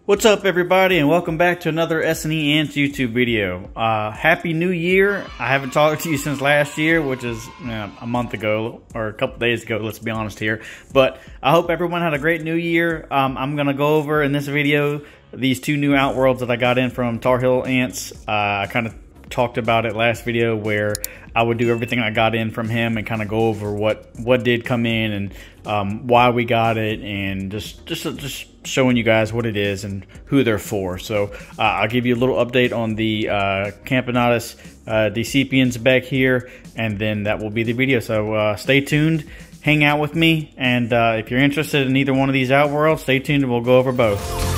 What's up, everybody, and welcome back to another S&E Ants YouTube video. Happy New Year. I haven't talked to you since last year, which is a month ago, or a couple days ago, let's be honest here. But I hope everyone had a great New Year. I'm going to go over in this video these two new Outworlds that I got in from Tar Heel Ants. I kind of talked about it last video where I would do everything I got in from him and kind of go over what did come in and why we got it, and just showing you guys what it is and who they're for. So I'll give you a little update on the Camponotus decipiens back here, and then that will be the video. So stay tuned, hang out with me, and if you're interested in either one of these Outworlds, stay tuned and we'll go over both.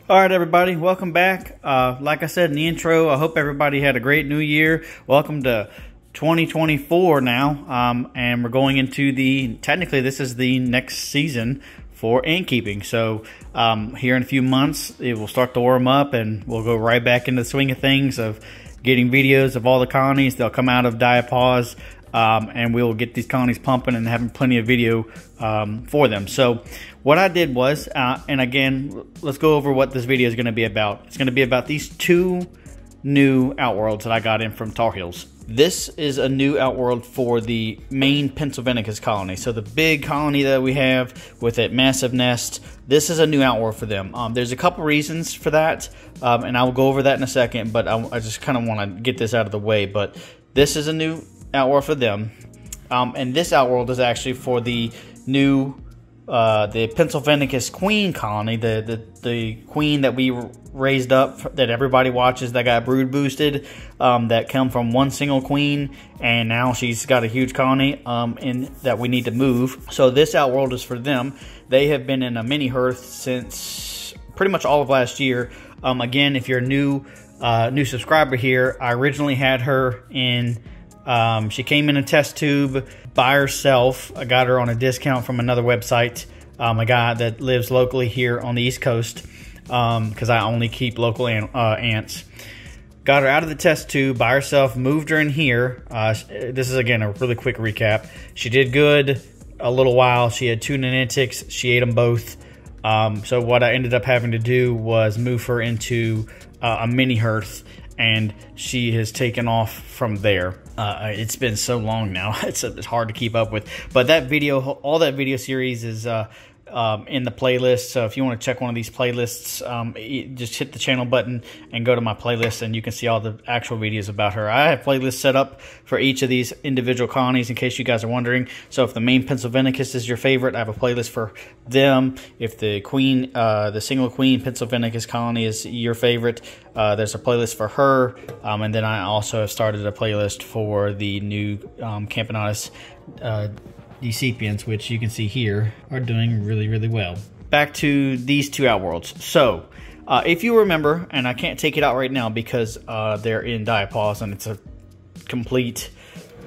Alright, everybody, welcome back. Like I said in the intro, I hope everybody had a great new year. Welcome to 2024 now, and we're going into technically this is the next season for ant keeping. So here in a few months, it will start to warm up and we'll go right back into the swing of things of getting videos of all the colonies. They'll come out of diapause, and we'll get these colonies pumping and having plenty of video for them. So what I did was, and again, let's go over what this video is going to be about. It's going to be about these two new Outworlds that I got in from Tar Heels. This is a new Outworld for the main Pennsylvanicus colony. So the big colony that we have with that massive nest, this is a new Outworld for them. There's a couple reasons for that, and I'll go over that in a second, but I just kind of want to get this out of the way. But this is a new Outworld for them, and this Outworld is actually for the new the Pennsylvanicus queen colony, the queen that we raised up, that everybody watches, that got brood boosted, that come from one single queen, and now she's got a huge colony that we need to move. So this Outworld is for them. They have been in a mini hearth since pretty much all of last year. Again, if you're a new subscriber here, I originally had her in. She came in a test tube by herself. I got her on a discount from another website, a guy that lives locally here on the East Coast, because I only keep local ants. Got her out of the test tube by herself, moved her in here. This is, again, a really quick recap. She did good a little while. She had two nanitics. She ate them both. So what I ended up having to do was move her into a mini hearth, and she has taken off from there. It's been so long now, it's hard to keep up with. But that video, all that video series is in the playlist. So if you want to check one of these playlists, just hit the channel button and go to my playlist, and you can see all the actual videos about her. I have playlists set up for each of these individual colonies, in case you guys are wondering. So if the main Pennsylvanicus is your favorite, I have a playlist for them. If the queen, the single queen Pennsylvanicus colony is your favorite, there's a playlist for her. And then I also have started a playlist for the new Camponotus decipiens, which you can see here are doing really well. Back to these two Outworlds. So if you remember, and I can't take it out right now because they're in diapause and it's a complete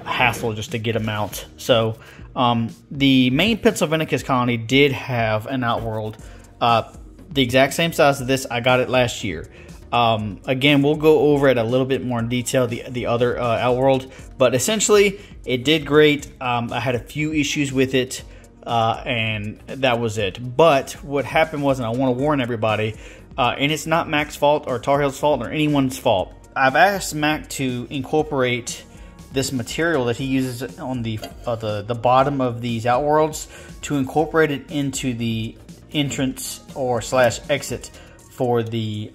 hassle just to get them out. So the main Pennsylvanicus colony did have an Outworld, the exact same size as this. I got it last year. Again, we'll go over it a little bit more in detail, the other Outworld, but essentially it did great. I had a few issues with it, and that was it. But what happened was, and I want to warn everybody, and it's not Mac's fault or Tar Heel's fault or anyone's fault. I've asked Mac to incorporate this material that he uses on the bottom of these Outworlds, to incorporate it into the entrance or / exit for the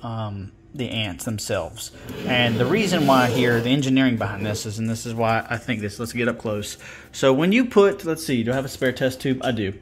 ants themselves. And the reason why here, the engineering behind this is, and this is why I think this, let's get up close. So when you put, let's see, do I have a spare test tube? I do.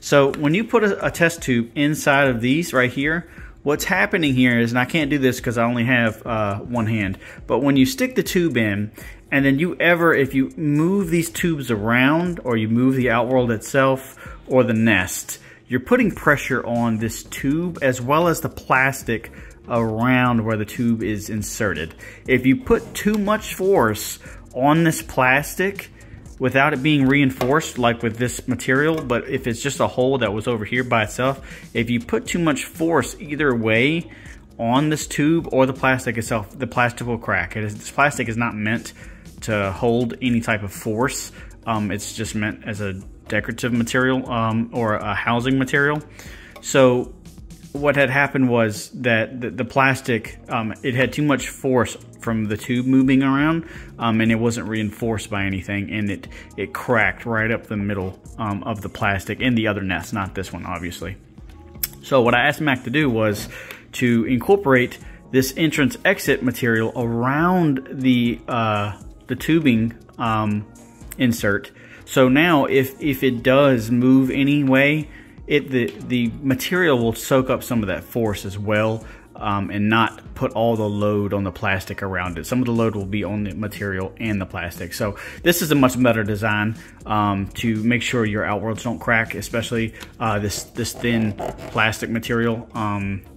So when you put a test tube inside of these right here, what's happening here is, and I can't do this because I only have one hand, but when you stick the tube in, and then if you move these tubes around, or you move the Outworld itself or the nest, you're putting pressure on this tube as well as the plastic around where the tube is inserted. If you put too much force on this plastic without it being reinforced, like with this material, but if it's just a hole that was over here by itself, if you put too much force either way on this tube or the plastic itself, the plastic will crack. This plastic is not meant to hold any type of force It's just meant as a decorative material or a housing material. So what had happened was that the plastic, it had too much force from the tube moving around, and it wasn't reinforced by anything, and it cracked right up the middle of the plastic in the other nest, not this one, obviously. So what I asked Mac to do was to incorporate this entrance exit material around the tubing insert. So now if it does move anyway, the material will soak up some of that force as well, and not put all the load on the plastic around it. Some of the load will be on the material and the plastic. So this is a much better design to make sure your Outworlds don't crack, especially this thin plastic material,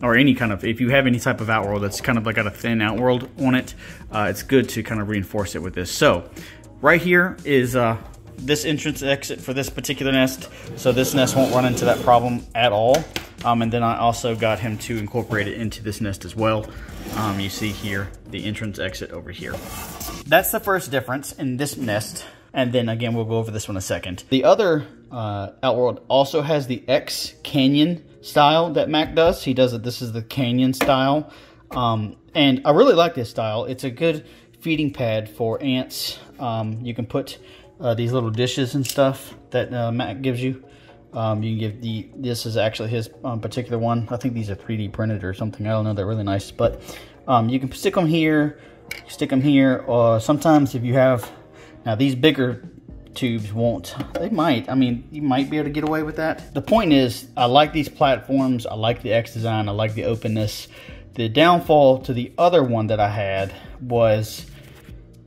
or any kind of, if you have any type of Outworld that's kind of like got a thin Outworld on it, it's good to kind of reinforce it with this. So right here is this entrance exit for this particular nest, so this nest won't run into that problem at all. And then I also got him to incorporate it into this nest as well. You see here the entrance exit over here. That's the first difference in this nest, and then again we'll go over this one in a second. The other Outworld also has the X canyon style that Mac does. He does it. This is the canyon style, and I really like this style. It's a good feeding pad for ants. You can put these little dishes and stuff that Mac gives you. You can give this is actually his particular one. I think these are 3D printed or something. I don't know. They're really nice, but you can stick them here, or sometimes if you have, now these bigger tubes won't. They might. I mean, you might be able to get away with that. The point is, I like these platforms. I like the X design. I like the openness. The downfall to the other one that I had was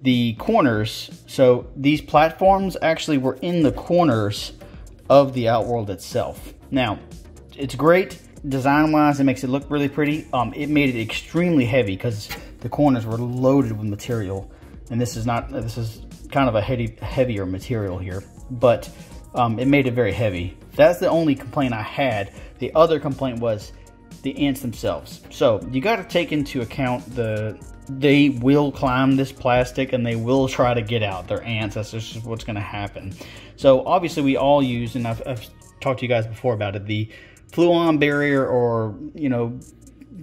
the corners. So these platforms actually were in the corners of the Outworld itself. Now, it's great design-wise. It makes it look really pretty. It made it extremely heavy because the corners were loaded with material, and this is not. This is kind of a heavier material here, but it made it very heavy. That's the only complaint I had. The other complaint was the ants themselves. So you got to take into account they will climb this plastic and they will try to get out. They're ants. That's just what's going to happen. So obviously we all use, and I've talked to you guys before about it, the Fluon barrier, or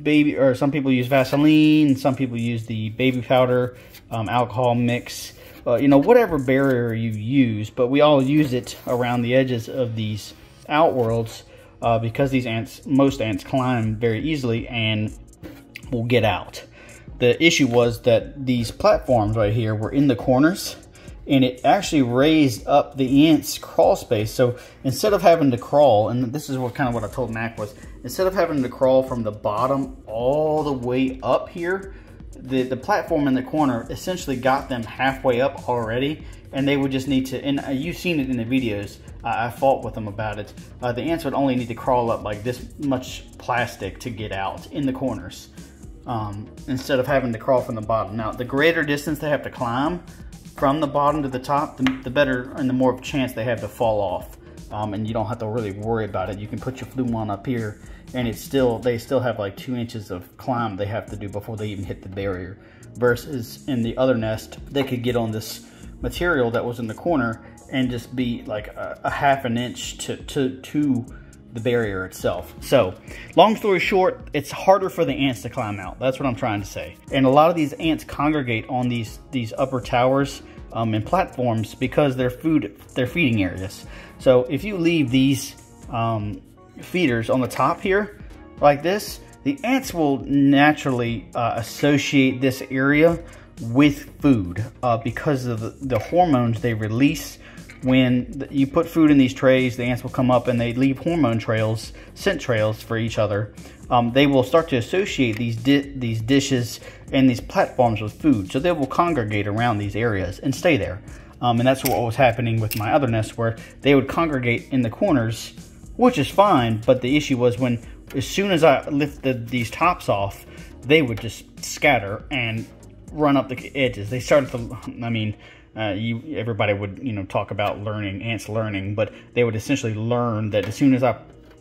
baby, or some people use Vaseline, some people use the baby powder alcohol mix, whatever barrier you use, but we all use it around the edges of these Outworlds because these ants, most ants climb very easily and will get out. The issue was that these platforms right here were in the corners, and it actually raised up the ants' crawl space. So instead of having to crawl, and this is what I told Mac was, instead of having to crawl from the bottom all the way up here, the platform in the corner essentially got them halfway up already, and they would just need to, and you've seen it in the videos, I fought with them about it, the ants would only need to crawl up like this much plastic to get out in the corners. Instead of having to crawl from the bottom. Now, the greater distance they have to climb from the bottom to the top, the better and the more of a chance they have to fall off. And you don't have to really worry about it. You can put your Fluon up here, and they still have like 2 inches of climb they have to do before they even hit the barrier. Versus in the other nest, they could get on this material that was in the corner and just be like a half an inch to the barrier itself. So long story short, it's harder for the ants to climb out. That's what I'm trying to say. And a lot of these ants congregate on these upper towers and platforms because they're feeding areas. So if you leave these feeders on the top here like this, the ants will naturally associate this area with food because of the hormones they release. When you put food in these trays, the ants will come up and they leave hormone trails, scent trails for each other. They will start to associate these dishes and these platforms with food. So they will congregate around these areas and stay there. And that's what was happening with my other nest, where they would congregate in the corners, which is fine. But the issue was as soon as I lifted these tops off, they would just scatter and run up the edges. They started to, everybody would, talk about ants learning, but they would essentially learn that as soon as I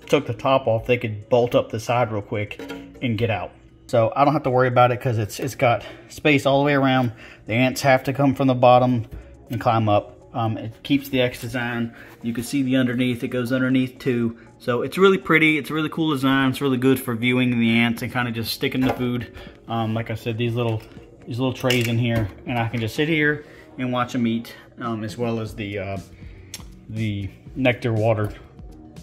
took the top off, they could bolt up the side real quick and get out. So I don't have to worry about it because it's got space all the way around. The ants have to come from the bottom and climb up. It keeps the X design. You can see the underneath. It goes underneath too. So it's really pretty. It's a really cool design. It's really good for viewing the ants and kind of just sticking the food. Like I said, these little trays in here, and I can just sit here and watch them eat, as well as the nectar water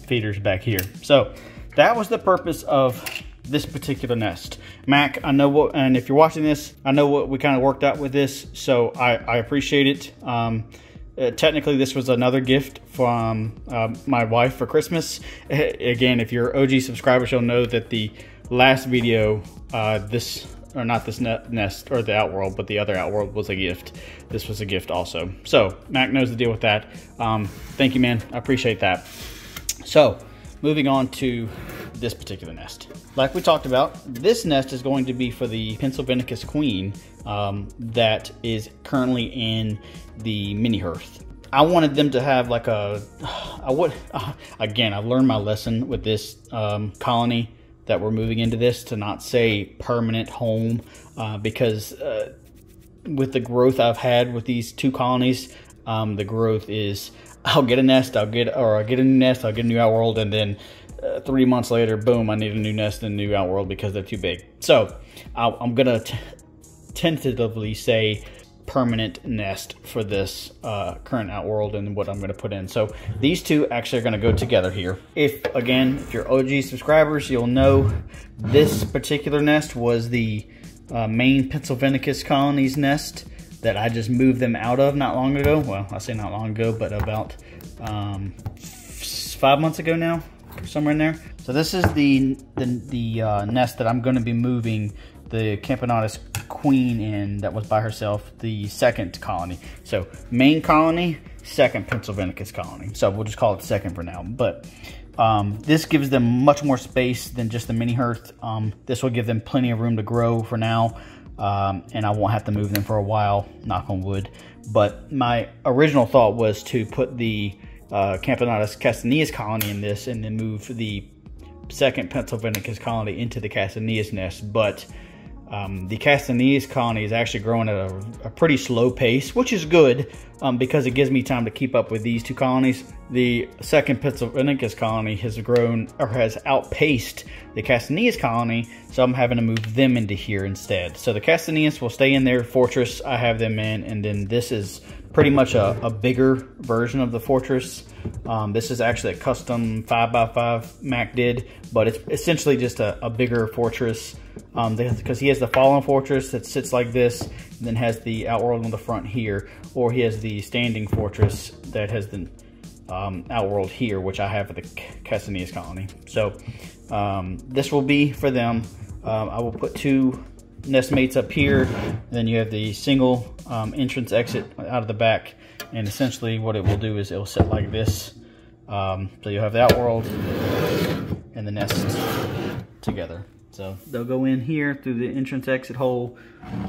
feeders back here. So that was the purpose of this particular nest. Mac, I know what, and if you're watching this, I know what we kind of worked out with this, so I appreciate it. Technically, this was another gift from my wife for Christmas. Again, if you're OG subscribers, you'll know that the last video, not this nest or the Outworld, but the other Outworld was a gift. This was a gift also. So Mac knows the deal with that. Thank you, man. I appreciate that. So moving on to this particular nest. Like we talked about, this nest is going to be for the Pennsylvanicus queen that is currently in the mini hearth. I wanted them to have like again, I've learned my lesson with this colony that we're moving into this, to not say permanent home, because with the growth I've had with these two colonies, the growth is, I'll get a nest, I'll get a new nest, I'll get a new Outworld, and then 3 months later, boom, I need a new nest and a new Outworld because they're too big. So I'm gonna tentatively say permanent nest for this current Outworld and what I'm going to put in. So these two actually are going to go together here. If you're OG subscribers, you'll know this particular nest was the main Pennsylvanicus colonies nest that I just moved them out of not long ago. Well, I say not long ago, but about 5 months ago now, somewhere in there. So this is the nest that I'm going to be moving the Camponotus queen in, that was by herself, the second colony. So main colony, second Pennsylvanicus colony. So we'll just call it second for now. But this gives them much more space than just the mini hearth. This will give them plenty of room to grow for now. And I won't have to move them for a while, knock on wood. But my original thought was to put the Camponotus castaneus colony in this and then move the second Pennsylvanicus colony into the castaneus nest. But the castaneus colony is actually growing at a pretty slow pace, which is good because it gives me time to keep up with these two colonies. The second Pennsylvanicus colony has grown, or has outpaced the castaneus colony, so I'm having to move them into here instead. So the castaneus will stay in their fortress I have them in, and then this is pretty much a bigger version of the fortress. This is actually a custom 5x5 Mac did, but it's essentially just a bigger fortress because he has the fallen fortress that sits like this, and then has the Outworld on the front here, or he has the standing fortress that has the Outworld here, which I have for the castaneus colony. So this will be for them. I will put two nest mates up here, and then you have the single entrance exit out of the back, and essentially what it will do is it will sit like this. So you'll have the Outworld and the nest together. So they'll go in here through the entrance exit hole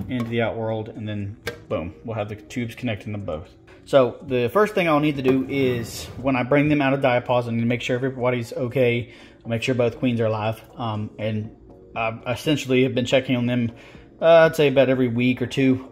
into the Outworld, and then boom, we'll have the tubes connecting them both. So the first thing I'll need to do is, when I bring them out of diapause, I need to make sure everybody's okay. I'll make sure both queens are alive, and I essentially have been checking on them, I'd say about every week or two.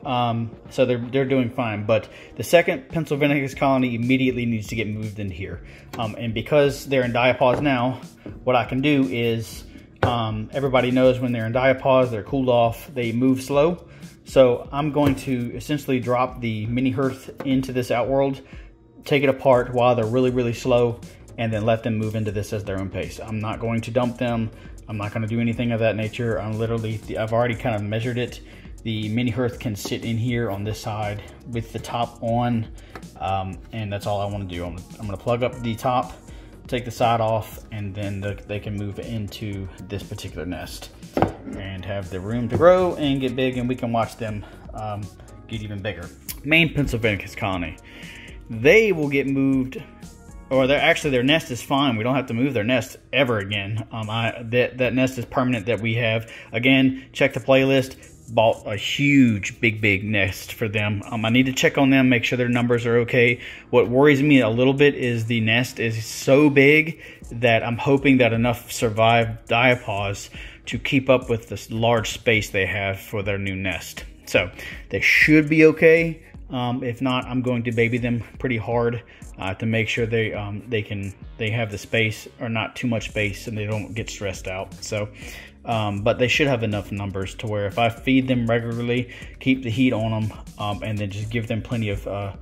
So they're doing fine. But the second Pennsylvanicus colony immediately needs to get moved in here. And because they're in diapause now, what I can do is, everybody knows when they're in diapause, they're cooled off, they move slow. So I'm going to essentially drop the mini hearth into this Outworld, take it apart while they're really, really slow, and then let them move into this as their own pace. I'm not going to dump them. I'm not going to do anything of that nature. I've already kind of measured it. The mini hearth can sit in here on this side with the top on, and that's all I want to do. I'm going to plug up the top, take the side off, and then they can move into this particular nest and have the room to grow and get big, and we can watch them get even bigger. Main Pennsylvanicus colony, they will get moved, or their nest is fine. We don't have to move their nest ever again. That nest is permanent that we have. Again, check the playlist. Bought a huge, big nest for them. I need to check on them, make sure their numbers are okay. What worries me a little bit is the nest is so big that I'm hoping that enough survive diapause to keep up with this large space they have for their new nest. So they should be okay. If not, I'm going to baby them pretty hard to make sure they have the space, or not too much space, and they don't get stressed out. So, but they should have enough numbers to where if I feed them regularly, keep the heat on them, and then just give them plenty of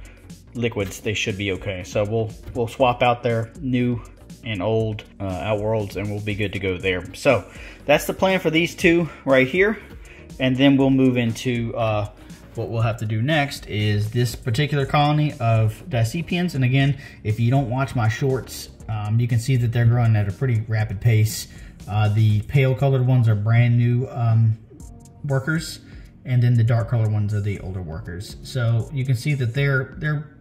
liquids, they should be okay. So we'll swap out their new and old Outworlds, and we'll be good to go there. So that's the plan for these two right here, and then we'll move into what we'll have to do next is this particular colony of Dicipians. And again, if you don't watch my shorts, you can see that they're growing at a pretty rapid pace. The pale colored ones are brand new workers, and then the dark colored ones are the older workers. So you can see that they're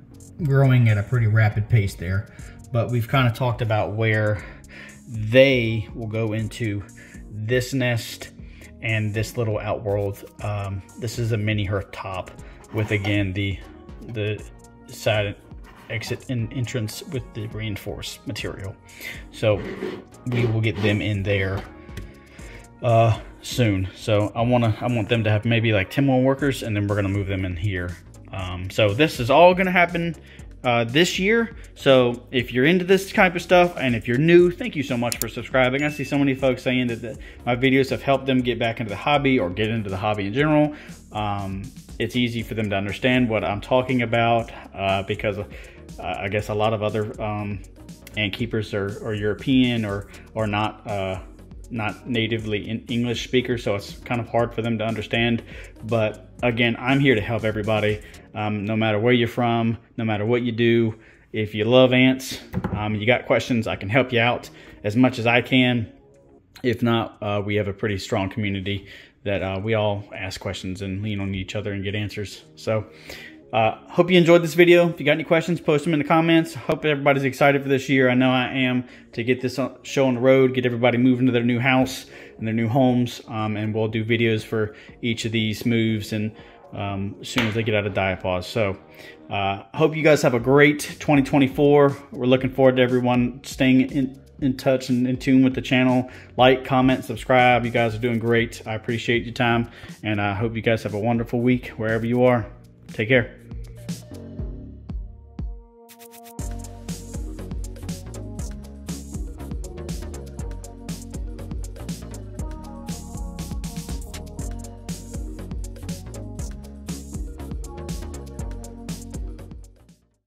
growing at a pretty rapid pace there. But we've kind of talked about where they will go into this nest and this little outworld. This is a mini hearth top with, again, the side exit and entrance with the reinforced material. So we will get them in there soon. So I want them to have maybe like 10 more workers, and then we're gonna move them in here. So this is all gonna happen this year. So if you're into this type of stuff, and if you're new, thank you so much for subscribing. I see so many folks saying that my videos have helped them get back into the hobby or get into the hobby in general. It's easy for them to understand what I'm talking about because I guess a lot of other ant keepers are European or not natively English speakers, so it's kind of hard for them to understand. But again, I'm here to help everybody, no matter where you're from, no matter what you do. If you love ants, you got questions, I can help you out as much as I can. If not, we have a pretty strong community that we all ask questions and lean on each other and get answers. So hope you enjoyed this video. If you got any questions, post them in the comments. Hope everybody's excited for this year. I know I am, to get this show on the road, get everybody moving to their new house and their new homes. And we'll do videos for each of these moves, and as soon as they get out of diapause. So hope you guys have a great 2024. We're looking forward to everyone staying in touch and in tune with the channel. Like, comment, subscribe. You guys are doing great. I appreciate your time, and I hope you guys have a wonderful week wherever you are. Take care.